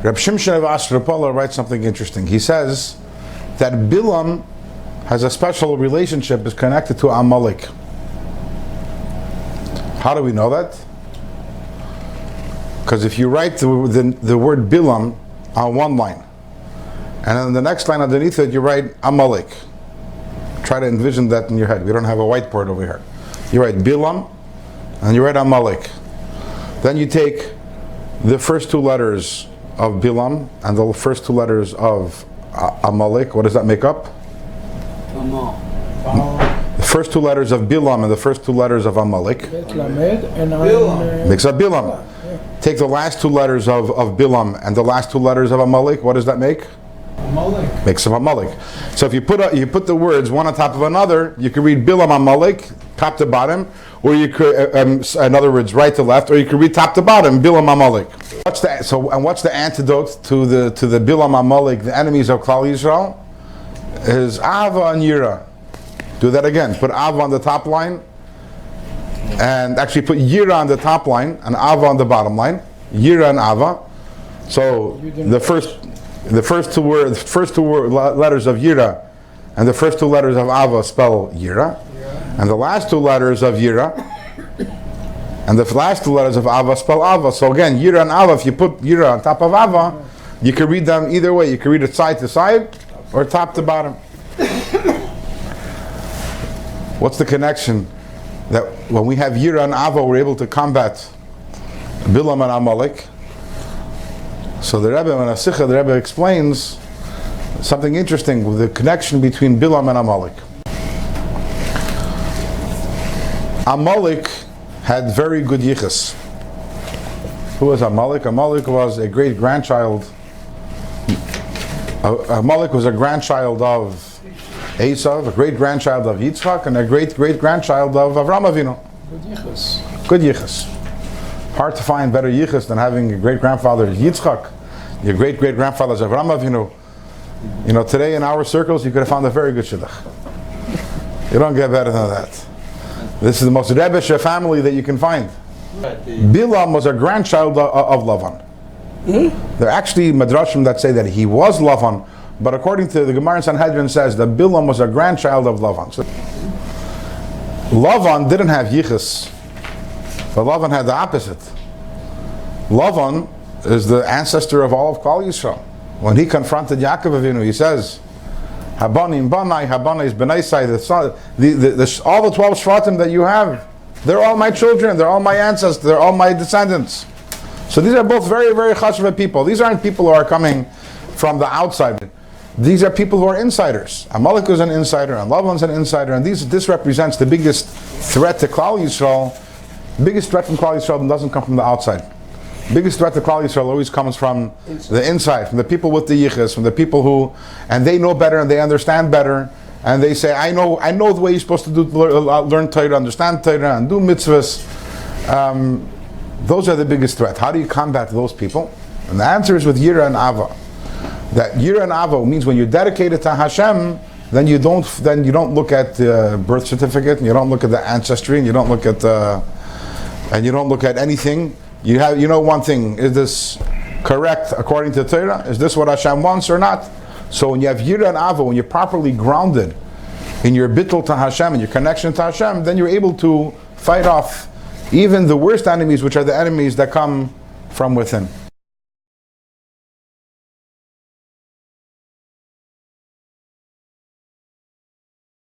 Reb Shimshon of Ashrapala writes something interesting. He says that Bilam has a special relationship, is connected to Amalek. How do we know that? Because if you write the word Bilam on one line, and then the next line underneath it you write Amalek. Try to envision that in your head. We don't have a whiteboard over here. You write Bilam, and you write Amalek. Then you take the first two letters of Bilam and the first two letters of Amalek. What does that make up? The first two letters of Bilam and the first two letters of Amalek makes up Bilam. Take the last two letters of Bilam and the last two letters of Amalek. What does that make? Amalek. Makes up Amalek. So if you put the words one on top of another, you can read Bilam Amalek top to bottom, or you could, in other words, right to left, or you could read top to bottom, Bilam Amalek. What's the antidote to the Bilam Amalek, the enemies of Klal Yisrael? Is Ava and Yira. Do that again. Put Ava on the top line, and actually put Yira on the top line and Ava on the bottom line. Yira and Ava. So the first two letters of Yira and the first two letters of Ava spell Yira, and the last two letters of Yira and the last two letters of Ava spell Ava. So again, Yira and Ava. If you put Yira on top of Ava, you can read them either way. You can read it side to side or top to bottom. What's the connection? That when we have Yira and Ava, we're able to combat Bilam and Amalek. So the Rebbe, in a Sikha, the Rebbe explains something interesting with the connection between Bilam and Amalek. Amalek had very good yichus. Who was Amalek? Amalek was a great grandchild. Amalek was a grandchild of Esav, a great grandchild of Yitzchak, and a great grandchild of Avraham Avinu. Good yichus. Good yichus. Hard to find better yichus than having a great grandfather Yitzchak. Your great grandfather is Avraham Avinu. You know, today in our circles you could have found a very good shidduch. You don't get better than that. This is the most Rebbesh family that you can find. Bilam was a grandchild of Lavan. There are actually madrashim that say that he was Lavan, but according to the Gemara in Sanhedrin says that Bilam was a grandchild of Lavan. So Lavan didn't have yichus, but Lavan had the opposite. Lavan is the ancestor of all of Klal Yisrael. When he confronted Yaakov Avinu, he says, Habanim Banai, Habanai is Benaisai, all the 12 Shvatim that you have, they're all my children, they're all my ancestors, they're all my descendants. So these are both very, very chashuv people. These aren't people who are coming from the outside. These are people who are insiders. Amalek is an insider, and Lavan's an insider, and this represents the biggest threat to Klal Yisrael. The biggest threat from Klal Yisrael doesn't come from the outside. The biggest threat to Klal Yisrael always comes from the inside, from the people with the yichus, from the people who, and they know better and they understand better, and they say, I know the way you're supposed to do, learn Torah, understand Torah, and do mitzvahs. Those are the biggest threat. How do you combat those people? And the answer is with Yira and Ava. That Yira and Ava means when you're dedicated to Hashem, then you don't look at the birth certificate, and you don't look at the ancestry, and you don't look at anything. You know one thing: is this correct according to Torah? Is this what Hashem wants or not? So when you have Yira and Ava, when you're properly grounded in your bittul to Hashem and your connection to Hashem, then you're able to fight off even the worst enemies, which are the enemies that come from within.